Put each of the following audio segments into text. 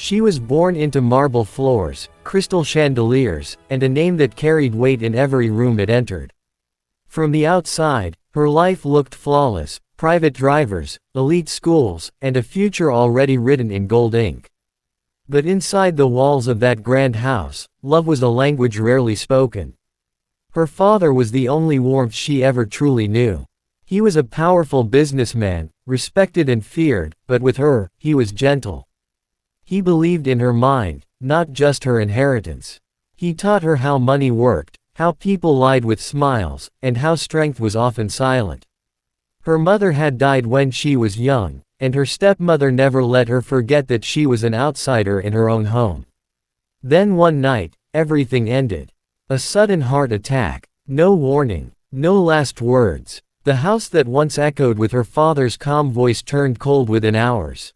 She was born into marble floors, crystal chandeliers, and a name that carried weight in every room it entered. From the outside, her life looked flawless: private drivers, elite schools, and a future already written in gold ink. But inside the walls of that grand house, love was a language rarely spoken. Her father was the only warmth she ever truly knew. He was a powerful businessman, respected and feared, but with her, he was gentle. He believed in her mind, not just her inheritance. He taught her how money worked, how people lied with smiles, and how strength was often silent. Her mother had died when she was young, and her stepmother never let her forget that she was an outsider in her own home. Then one night, everything ended. A sudden heart attack. No warning, no last words. The house that once echoed with her father's calm voice turned cold within hours.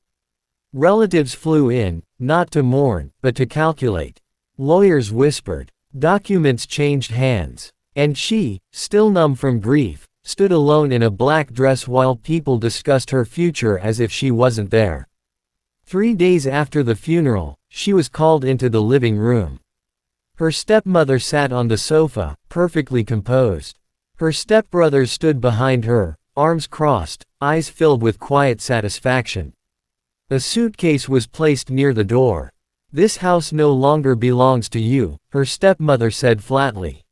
Relatives flew in, not to mourn, but to calculate. Lawyers whispered. Documents changed hands. And she, still numb from grief, stood alone in a black dress while people discussed her future as if she wasn't there. 3 days after the funeral, she was called into the living room. Her stepmother sat on the sofa, perfectly composed. Her stepbrothers stood behind her, arms crossed, eyes filled with quiet satisfaction. A suitcase was placed near the door. "This house no longer belongs to you," her stepmother said flatly.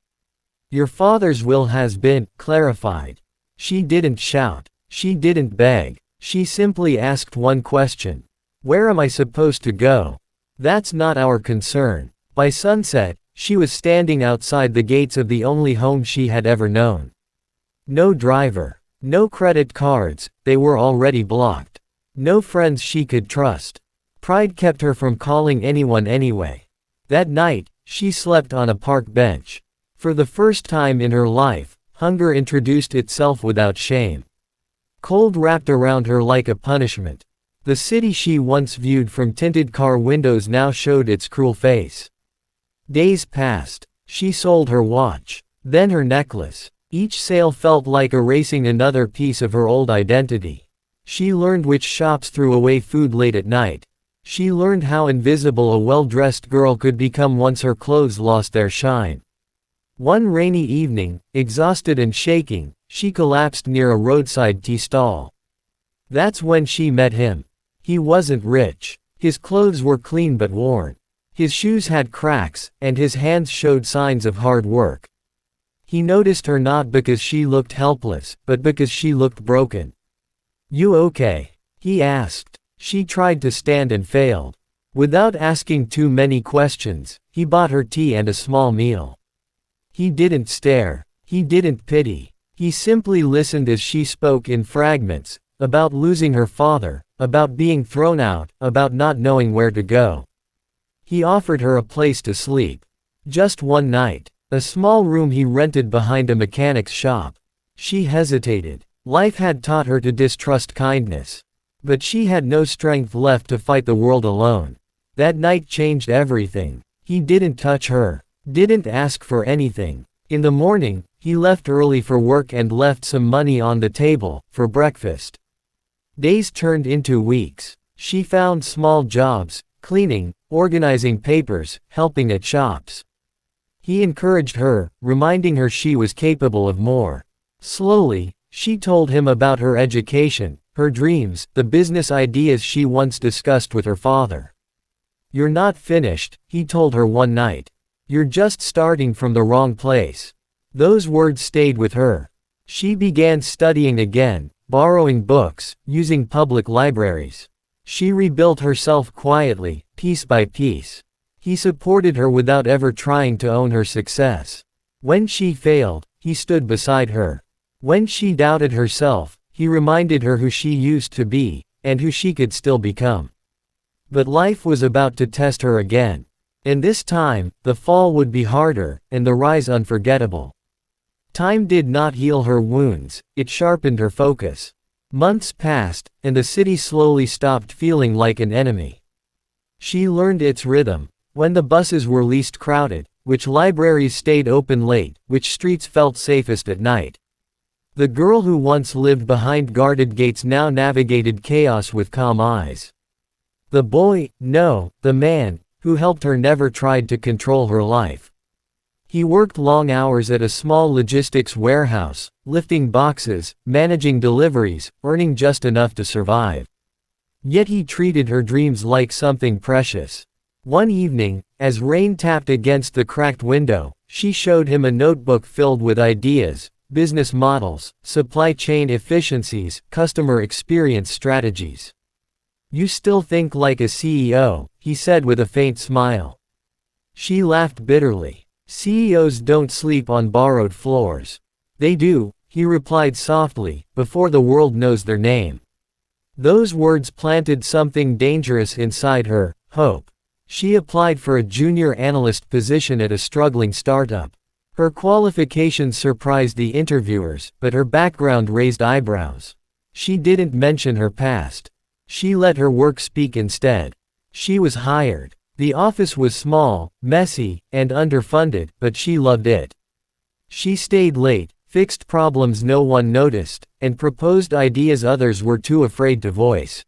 "Your father's will has been clarified." She didn't shout. She didn't beg. She simply asked one question. "Where am I supposed to go?" "That's not our concern." By sunset, she was standing outside the gates of the only home she had ever known. No driver. No credit cards, they were already blocked. No friends she could trust. Pride kept her from calling anyone anyway. That night, she slept on a park bench. For the first time in her life, hunger introduced itself without shame. Cold wrapped around her like a punishment. The city she once viewed from tinted car windows now showed its cruel face. Days passed. She sold her watch, then her necklace. Each sale felt like erasing another piece of her old identity. She learned which shops threw away food late at night. She learned how invisible a well-dressed girl could become once her clothes lost their shine. One rainy evening, exhausted and shaking, she collapsed near a roadside tea stall. That's when she met him. He wasn't rich. His clothes were clean but worn. His shoes had cracks, and his hands showed signs of hard work. He noticed her not because she looked helpless, but because she looked broken. "You okay?" he asked. She tried to stand and failed. Without asking too many questions, he bought her tea and a small meal. He didn't stare. He didn't pity. He simply listened as she spoke in fragments, about losing her father, about being thrown out, about not knowing where to go. He offered her a place to sleep. Just one night. A small room he rented behind a mechanic's shop. She hesitated. Life had taught her to distrust kindness. But she had no strength left to fight the world alone. That night changed everything. He didn't touch her. Didn't ask for anything. In the morning, he left early for work and left some money on the table, for breakfast. Days turned into weeks. She found small jobs, cleaning, organizing papers, helping at shops. He encouraged her, reminding her she was capable of more. Slowly, she told him about her education, her dreams, the business ideas she once discussed with her father. "You're not finished," he told her one night. "You're just starting from the wrong place." Those words stayed with her. She began studying again, borrowing books, using public libraries. She rebuilt herself quietly, piece by piece. He supported her without ever trying to own her success. When she failed, he stood beside her. When she doubted herself, he reminded her who she used to be, and who she could still become. But life was about to test her again. And this time, the fall would be harder, and the rise unforgettable. Time did not heal her wounds, it sharpened her focus. Months passed, and the city slowly stopped feeling like an enemy. She learned its rhythm. When the buses were least crowded, which libraries stayed open late, which streets felt safest at night. The girl who once lived behind guarded gates now navigated chaos with calm eyes. The boy, no, the man, who helped her never tried to control her life. He worked long hours at a small logistics warehouse, lifting boxes, managing deliveries, earning just enough to survive. Yet he treated her dreams like something precious. One evening, as rain tapped against the cracked window, she showed him a notebook filled with ideas, business models, supply chain efficiencies, customer experience strategies. "You still think like a CEO," he said with a faint smile. She laughed bitterly. "CEOs don't sleep on borrowed floors." "They do," he replied softly, "before the world knows their name." Those words planted something dangerous inside her, hope. She applied for a junior analyst position at a struggling startup. Her qualifications surprised the interviewers, but her background raised eyebrows. She didn't mention her past. She let her work speak instead. She was hired. The office was small, messy, and underfunded, but she loved it. She stayed late, fixed problems no one noticed, and proposed ideas others were too afraid to voice.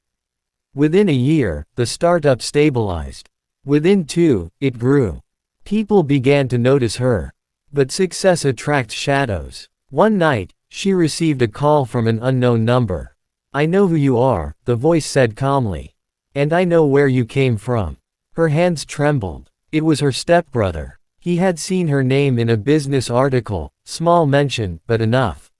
Within a year, the startup stabilized. Within 2, it grew. People began to notice her. But success attracts shadows. One night, she received a call from an unknown number. "I know who you are," the voice said calmly. "And I know where you came from." Her hands trembled. It was her stepbrother. He had seen her name in a business article, small mention, but enough.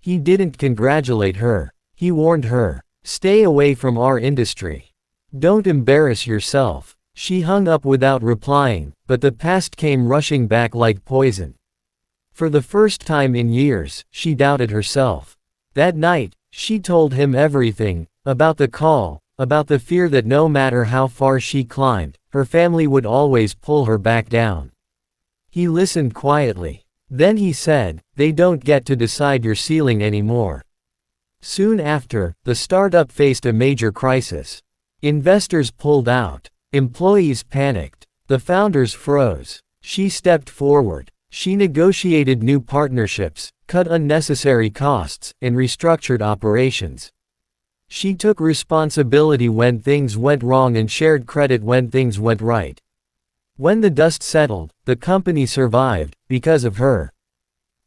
He didn't congratulate her. He warned her, "Stay away from our industry. Don't embarrass yourself." She hung up without replying, but the past came rushing back like poison. For the first time in years, she doubted herself. That night, she told him everything, about the call, about the fear that no matter how far she climbed, her family would always pull her back down. He listened quietly. Then he said, "They don't get to decide your ceiling anymore." Soon after, the startup faced a major crisis. Investors pulled out. Employees panicked. The founders froze. She stepped forward. She negotiated new partnerships, cut unnecessary costs, and restructured operations. She took responsibility when things went wrong and shared credit when things went right. When the dust settled, the company survived, because of her.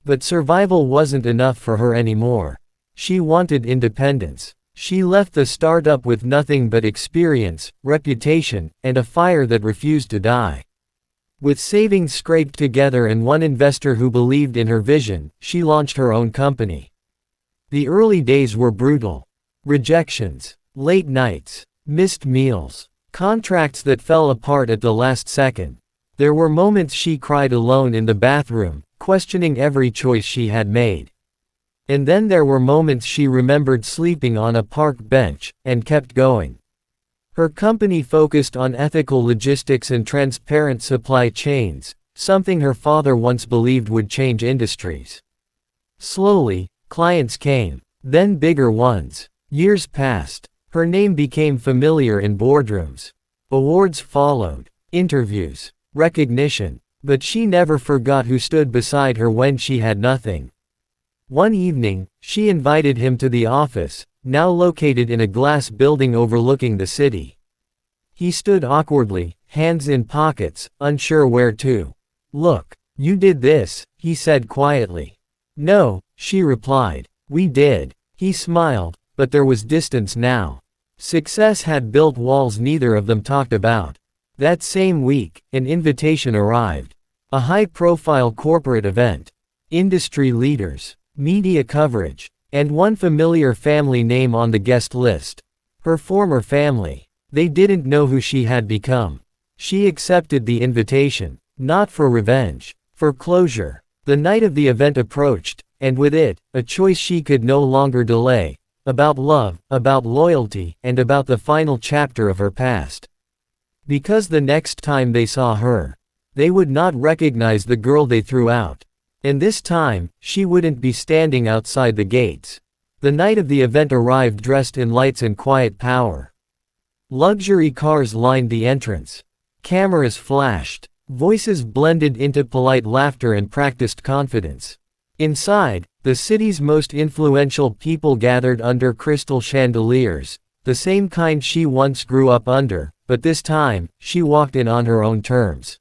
But survival wasn't enough for her anymore. She wanted independence. She left the startup with nothing but experience, reputation, and a fire that refused to die. With savings scraped together and one investor who believed in her vision, she launched her own company. The early days were brutal. Rejections, late nights, missed meals, contracts that fell apart at the last second. There were moments she cried alone in the bathroom, questioning every choice she had made. And then there were moments she remembered sleeping on a park bench, and kept going. Her company focused on ethical logistics and transparent supply chains, something her father once believed would change industries. Slowly, clients came, then bigger ones. Years passed. Her name became familiar in boardrooms. Awards followed, interviews, recognition. But she never forgot who stood beside her when she had nothing. One evening, she invited him to the office, now located in a glass building overlooking the city. He stood awkwardly, hands in pockets, unsure where to. "Look, you did this," he said quietly. "No," she replied. "We did." He smiled, but there was distance now. Success had built walls neither of them talked about. That same week, an invitation arrived. A high-profile corporate event. Industry leaders. Media coverage. And one familiar family name on the guest list. Her former family. They didn't know who she had become. She accepted the invitation. Not for revenge. For closure. The night of the event approached, and with it, a choice she could no longer delay. About love, about loyalty, and about the final chapter of her past. Because the next time they saw her, they would not recognize the girl they threw out. And this time, she wouldn't be standing outside the gates. The night of the event arrived dressed in lights and quiet power. Luxury cars lined the entrance. Cameras flashed. Voices blended into polite laughter and practiced confidence. Inside, the city's most influential people gathered under crystal chandeliers, the same kind she once grew up under, but this time, she walked in on her own terms.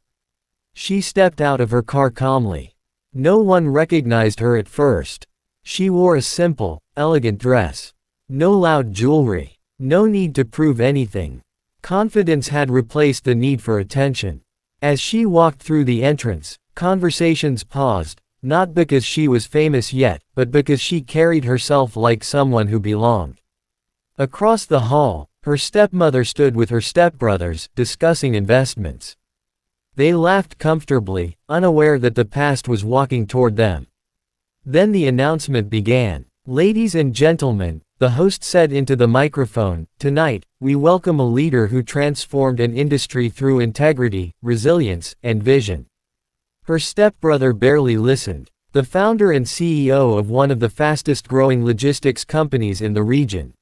She stepped out of her car calmly. No one recognized her at first. She wore a simple, elegant dress. No loud jewelry. No need to prove anything. Confidence had replaced the need for attention. As she walked through the entrance, conversations paused, not because she was famous yet, but because she carried herself like someone who belonged. Across the hall, her stepmother stood with her stepbrothers, discussing investments. They laughed comfortably, unaware that the past was walking toward them. Then the announcement began. "Ladies and gentlemen," the host said into the microphone, "tonight, we welcome a leader who transformed an industry through integrity, resilience, and vision." Her stepbrother barely listened. The founder and CEO of one of the fastest-growing logistics companies in the region.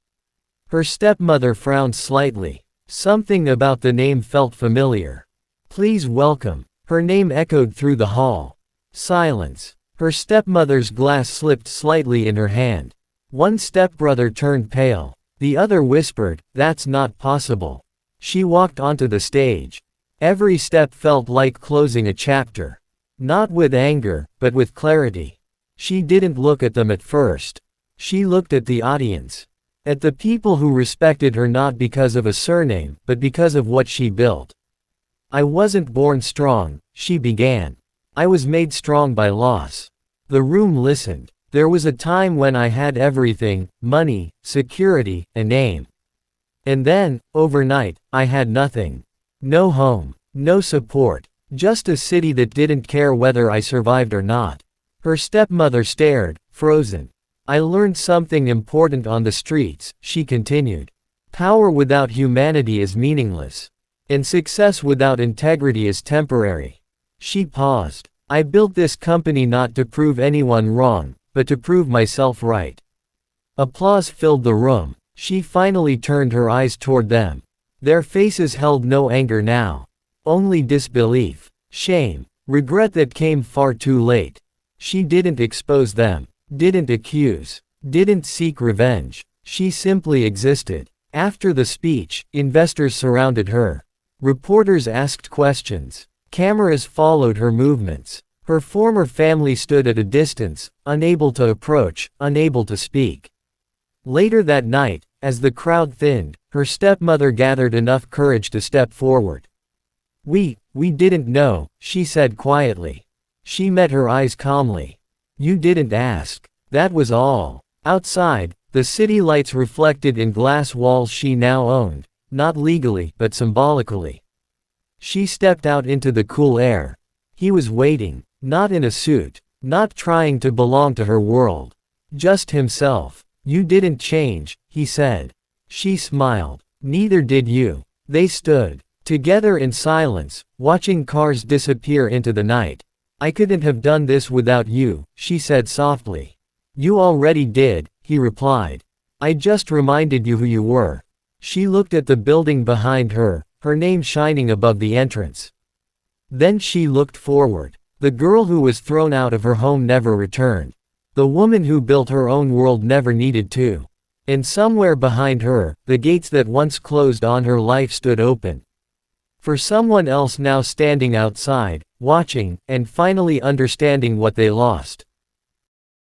Her stepmother frowned slightly. Something about the name felt familiar. "Please welcome." Her name echoed through the hall. Silence. Her stepmother's glass slipped slightly in her hand. One stepbrother turned pale. The other whispered, "That's not possible." She walked onto the stage. Every step felt like closing a chapter. Not with anger, but with clarity. She didn't look at them at first. She looked at the audience. At the people who respected her not because of a surname, but because of what she built. "I wasn't born strong," she began. "I was made strong by loss." The room listened. "There was a time when I had everything, money, security, a name. And then, overnight, I had nothing. No home, no support. Just a city that didn't care whether I survived or not." Her stepmother stared, frozen. "I learned something important on the streets," she continued. "Power without humanity is meaningless. And success without integrity is temporary." She paused. "I built this company not to prove anyone wrong, but to prove myself right." Applause filled the room. She finally turned her eyes toward them. Their faces held no anger now. Only disbelief, shame, regret that came far too late. She didn't expose them, didn't accuse, didn't seek revenge. She simply existed. After the speech, investors surrounded her. Reporters asked questions. Cameras followed her movements. Her former family stood at a distance, unable to approach, unable to speak. Later that night, as the crowd thinned, her stepmother gathered enough courage to step forward. We didn't know," she said quietly. She met her eyes calmly. "You didn't ask. That was all." Outside, the city lights reflected in glass walls she now owned, not legally, but symbolically. She stepped out into the cool air. He was waiting, not in a suit, not trying to belong to her world. Just himself. "You didn't change," he said. She smiled. "Neither did you." They stood together in silence, watching cars disappear into the night. "I couldn't have done this without you," she said softly. "You already did," he replied. "I just reminded you who you were." She looked at the building behind her, her name shining above the entrance. Then she looked forward. The girl who was thrown out of her home never returned. The woman who built her own world never needed to. And somewhere behind her, the gates that once closed on her life stood open. For someone else now standing outside, watching, and finally understanding what they lost.